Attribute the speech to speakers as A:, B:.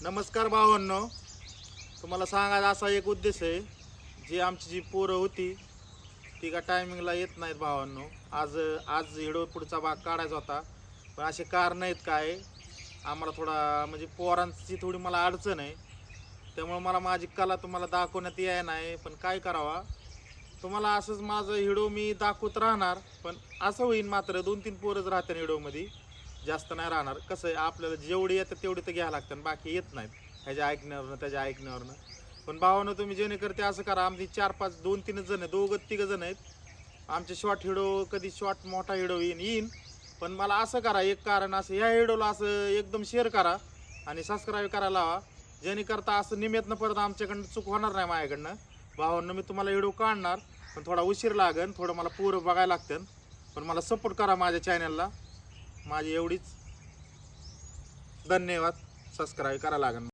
A: नमस्कार भावांनो, तुम्हाला सांगायचा असा एक उद्देश आहे, जी आमची जी पोरं होती ती का टायमिंगला येत नाहीत भावांनो। आज आज व्हिडिओ पुढचा भाग काढायचा होता, पण असे कारण आहेत काय, आम्हाला थोडा म्हणजे पोरांची थोडी मला अडचण आहे, त्यामुळे मला माझी कला तुम्हाला दाखवण्यात याय नाही। पण काय करावा, तुम्हाला असंच माझं व्हिडिओ मी दाखवत राहणार, पण असं होईन मात्र 2-3 पोरंच राहते व्हिडिओमध्ये, जास्त नाही राहणार। कसं आहे, आपल्याला जेवढी येतं तेवढी तर घ्यावं लागतं, बाकी येत नाहीत ह्याच्या ऐकण्यावरनं त्याच्या ऐकण्यावरनं। पण भावानं तुम्ही जेणे करते असं करा, आमची 4-5 2-3 जण आहे, 2-3 जण आहेत आमचे। शॉर्ट व्हिडिओ कधी शॉर्ट मोठा व्हिडिओ येईन, पण मला असं करा, एक कारण असं, ह्या व्हिडिओला असं एकदम शेअर करा आणि सबस्क्राईब करायला लावा, जेणे करता असं निमित्तनं परत आमच्याकडनं चूक होणार नाही माझ्याकडनं। भावांनो, मी तुम्हाला व्हिडिओ काढणार, पण थोडा उशीर लागेल, थोडं मला पोरं बघायला लागतं, पण मला सपोर्ट करा माझ्या चॅनलला। माझी एवढीच धन्यवाद, सबस्क्राईब करा लागेल।